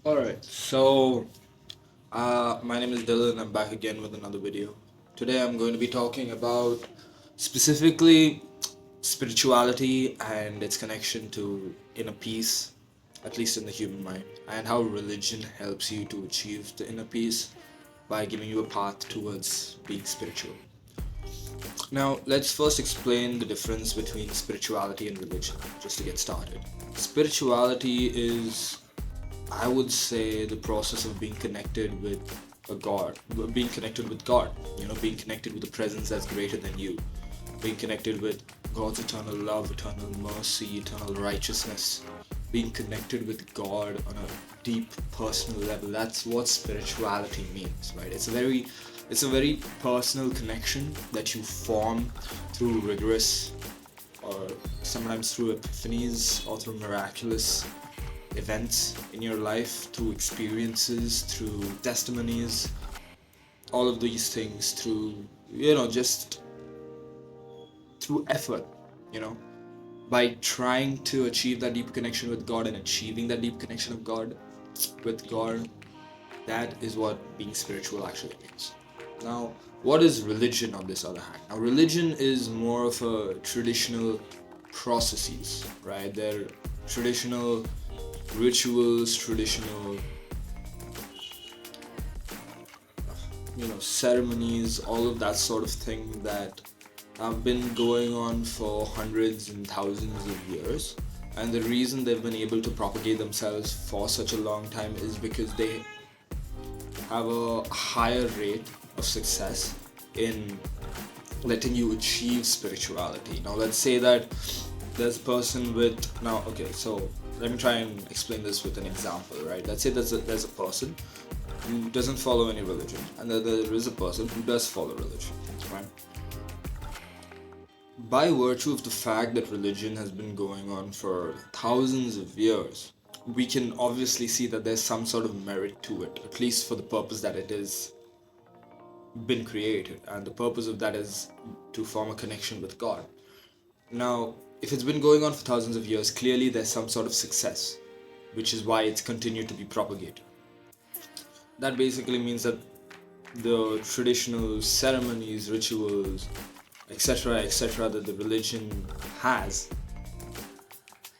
Alright, my name is Dylan. I'm back again with another video. Today I'm going to be talking about specifically spirituality and its connection to inner peace, at least in the human mind, and how religion helps you to achieve the inner peace by giving you a path towards being spiritual. Now, let's first explain the difference between spirituality and religion, just to get started. Spirituality is, I would say, the process of being connected with a God, being connected with God, being connected with a presence that's greater than you, being connected with God's eternal love, eternal mercy, eternal righteousness, being connected with God on a deep personal level. That's what spirituality means, right? It's a very personal connection that you form through rigorous or sometimes through epiphanies or through miraculous events in your life, through experiences, through testimonies, all of these things through, just through effort, you know, by trying to achieve that deep connection with God and achieving that deep connection of God with God. That is what being spiritual actually means. Now, what is religion on this other hand? Now, religion is more of a traditional processes, right? They're traditional rituals, traditional, ceremonies, all of that sort of thing that have been going on for hundreds and thousands of years. And the reason they've been able to propagate themselves for such a long time is because they have a higher rate of success in letting you achieve spirituality. Now, let's say that there's a person with now. Okay, so let me try and explain this with an example, right? Let's say there's a person who doesn't follow any religion, and there is a person who does follow religion, right? By virtue of the fact that religion has been going on for thousands of years, we can obviously see that there's some sort of merit to it, at least for the purpose that it is been created, and the purpose of that is to form a connection with God. Now, if it's been going on for thousands of years, clearly there's some sort of success, which is why it's continued to be propagated. That basically means that the traditional ceremonies, rituals, etc., etc., that the religion has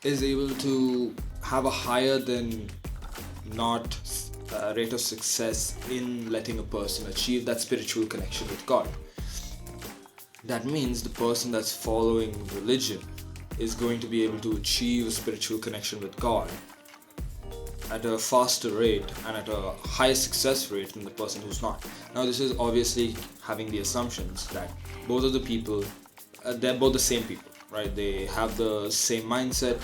is able to have a higher than not rate of success in letting a person achieve that spiritual connection with God. That means the person that's following religion is going to be able to achieve a spiritual connection with God at a faster rate and at a higher success rate than the person who's not. Now, this is obviously having the assumptions that both of the people, they're both the same people, right? They have the same mindset,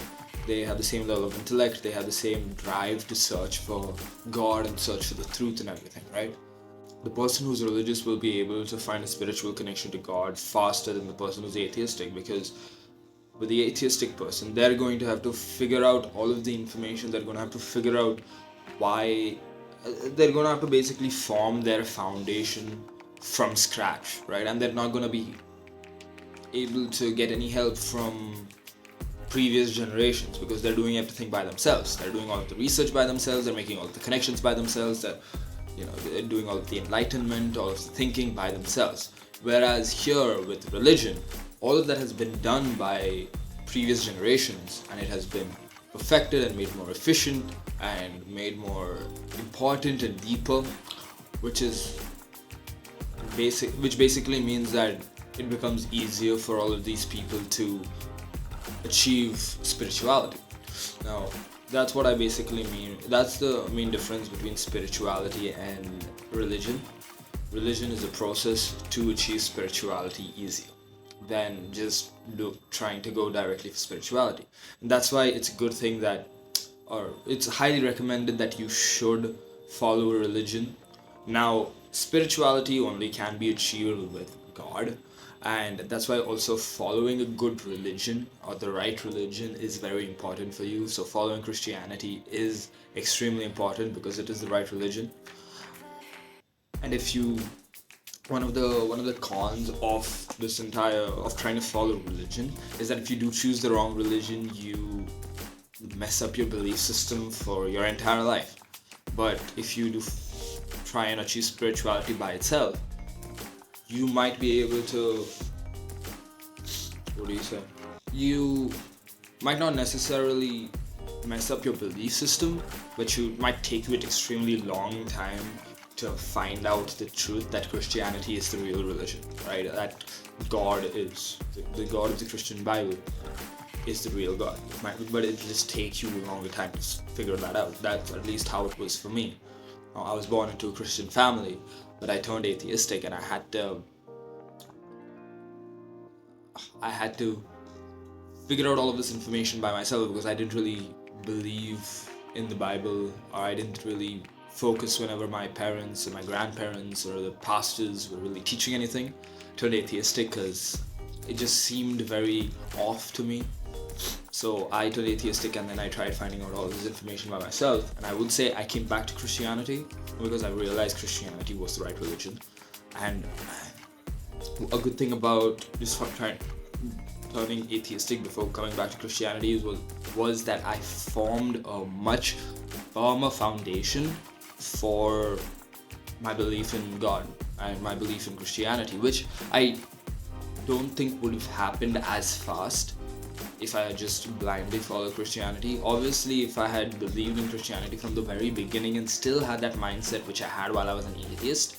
they have the same level of intellect, they have the same drive to search for God and search for the truth and everything, right? The person who's religious will be able to find a spiritual connection to God faster than the person who's atheistic, because with the atheistic person, they're going to have to figure out all of the information. They're going to have to figure out why. They're going to have to basically form their foundation from scratch, right? And they're not going to be able to get any help from previous generations because they're doing everything by themselves. They're doing all of the research by themselves. They're making all of the connections by themselves. They're doing all of the enlightenment, all of the thinking by themselves. Whereas here with religion, all of that has been done by previous generations, and it has been perfected and made more efficient and made more important and deeper, which is which basically means that it becomes easier for all of these people to achieve spirituality. Now, that's what I basically mean. That's the main difference between spirituality and religion. Religion is a process to achieve spirituality easier than just trying to go directly for spirituality. And that's why it's a good thing that, or it's highly recommended that you should follow a religion. Now, spirituality only can be achieved with God, and that's why also following a good religion or the right religion is very important for you. So following Christianity is extremely important because it is the right religion. And if you one of the cons of this entire of trying to follow religion is that if you do choose the wrong religion, you mess up your belief system for your entire life. But if you do try and achieve spirituality by itself, you might be able to, what do you say? You might not necessarily mess up your belief system, but you might take you an extremely long time to find out the truth that Christianity is the real religion, right? That God is the God of the Christian Bible is the real God. But it just takes you a longer time to figure that out. That's at least how it was for me. I was born into a Christian family, but I turned atheistic, and I had to figure out all of this information by myself, because I didn't really believe in the Bible, or I didn't really focus whenever my parents or my grandparents or the pastors were really teaching anything. I turned atheistic because it just seemed very off to me. So I turned atheistic, and then I tried finding out all this information by myself. And I would say I came back to Christianity because I realized Christianity was the right religion. And a good thing about just turning atheistic before coming back to Christianity was that I formed a much firmer foundation for my belief in God and my belief in Christianity, which I don't think would have happened as fast if I had just blindly followed Christianity. Obviously, if I had believed in Christianity from the very beginning and still had that mindset which I had while I was an atheist,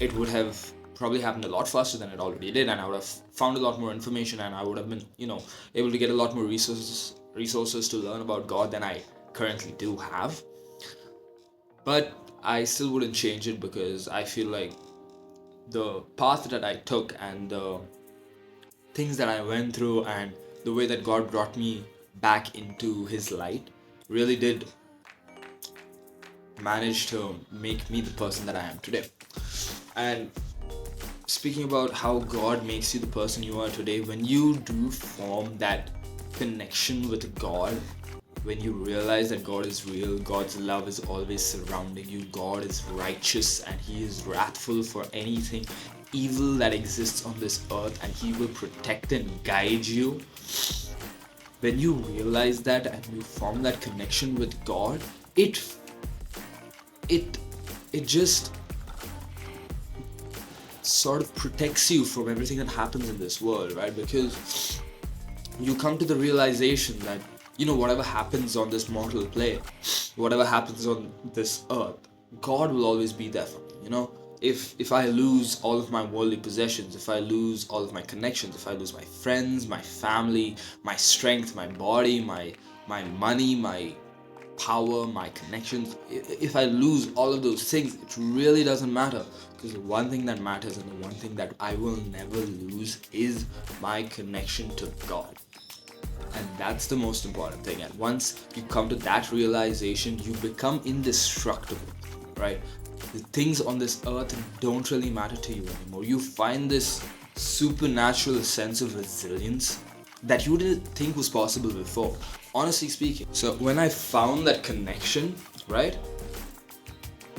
it would have probably happened a lot faster than it already did, and I would have found a lot more information, and I would have been, able to get a lot more resources to learn about God than I currently do have. But I still wouldn't change it, because I feel like the path that I took and the things that I went through and the way that God brought me back into His light really did manage to make me the person that I am today. And speaking about how God makes you the person you are today, when you do form that connection with God, when you realize that God is real, God's love is always surrounding you, God is righteous and He is wrathful for anything evil that exists on this earth, and He will protect and guide you. When you realize that and you form that connection with God, it just sort of protects you from everything that happens in this world, right? Because you come to the realization that, whatever happens on this mortal plane, whatever happens on this earth, God will always be there for me, If I lose all of my worldly possessions, if I lose all of my connections, if I lose my friends, my family, my strength, my body, my money, my power, my connections, if I lose all of those things, it really doesn't matter, because the one thing that matters and the one thing that I will never lose is my connection to God. And that's the most important thing. And once you come to that realization, you become indestructible, right? The things on this earth don't really matter to you anymore. You find this supernatural sense of resilience that you didn't think was possible before, honestly speaking. So when I found that connection, right,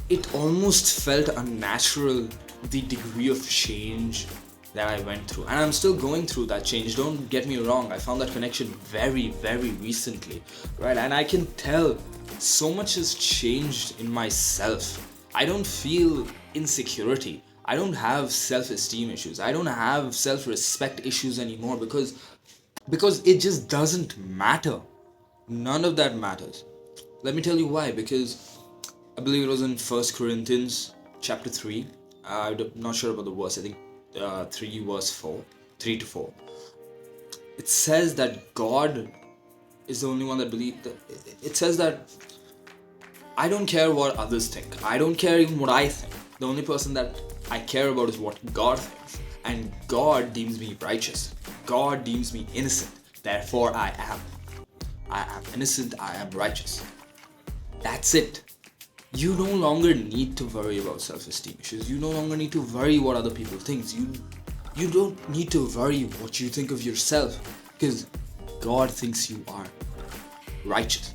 it almost felt unnatural, the degree of change that I went through. And I'm still going through that change, don't get me wrong. I found that connection very, very recently, right? And I can tell so much has changed in myself. I don't feel insecurity. I don't have self-esteem issues. I don't have self-respect issues anymore, because it just doesn't matter. None of that matters. Let me tell you why. Because I believe it was in 1 Corinthians chapter 3. I'm not sure about the verse. I think 3 verse 4. 3 to 4. It says that God is the only one that believes. It says that I don't care what others think. I don't care even what I think. The only person that I care about is what God thinks. And God deems me righteous. God deems me innocent. Therefore I am innocent, I am righteous. That's it. You no longer need to worry about self-esteem issues. You no longer need to worry what other people think. You don't need to worry what you think of yourself, because God thinks you are righteous.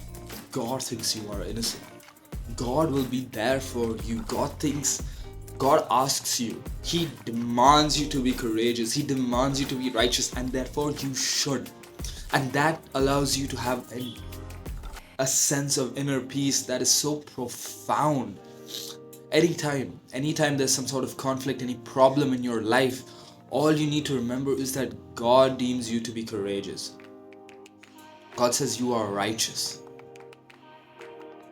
God thinks you are innocent. God will be there for you. God asks you. He demands you to be courageous. He demands you to be righteous, and therefore you should. And that allows you to have a sense of inner peace that is so profound. Anytime there's some sort of conflict, any problem in your life, all you need to remember is that God deems you to be courageous. God says you are righteous.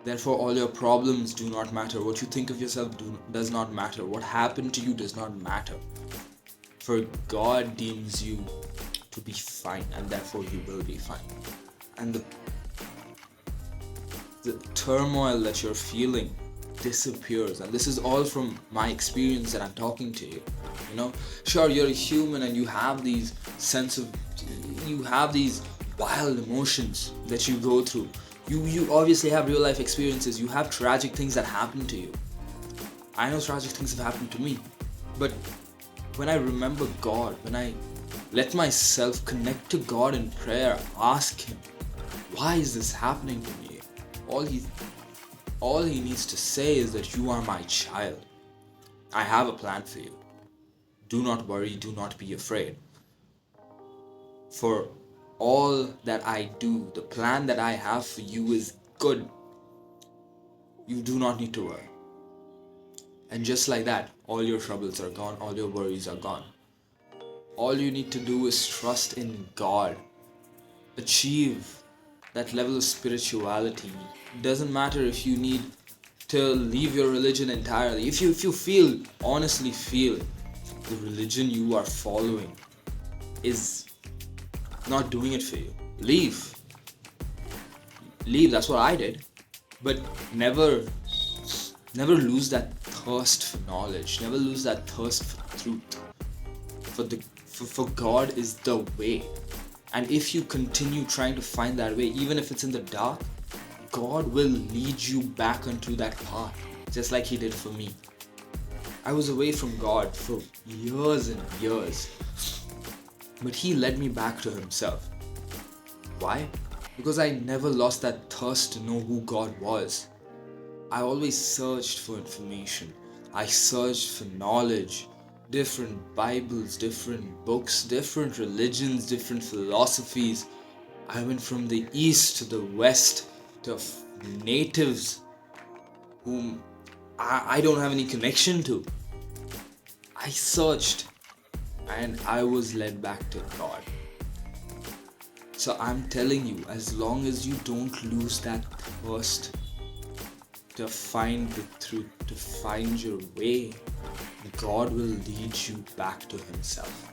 Therefore, all your problems do not matter. What you think of yourself does not matter. What happened to you does not matter. For God deems you to be fine, and therefore you will be fine. And the turmoil that you're feeling disappears, and this is all from my experience that I'm talking to you. Sure, you're a human and you have these wild emotions that you go through. You obviously have real life experiences. You have tragic things that happen to you. I know tragic things have happened to me, but when I remember God, when I let myself connect to God in prayer, ask Him, why is this happening to me? All He needs to say is that you are my child. I have a plan for you. Do not worry, do not be afraid. For all that I do, the plan that I have for you is good. You do not need to worry. And just like that, all your troubles are gone, all your worries are gone. All you need to do is trust in God. Achieve that level of spirituality. It doesn't matter if you need to leave your religion entirely. If you honestly feel the religion you are following is not doing it for you, leave. That's what I did. But never lose that thirst for knowledge. Never lose that thirst for truth. For God is the way. And if you continue trying to find that way, even if it's in the dark, God will lead you back onto that path, just like He did for me. I was away from God for years and years, but He led me back to Himself. Why? Because I never lost that thirst to know who God was. I always searched for information. I searched for knowledge. Different Bibles, different books, different religions, different philosophies. I went from the east to the west to natives whom I don't have any connection to. I searched and I was led back to God. So I'm telling you, as long as you don't lose that thirst to find the truth, to find your way, God will lead you back to Himself.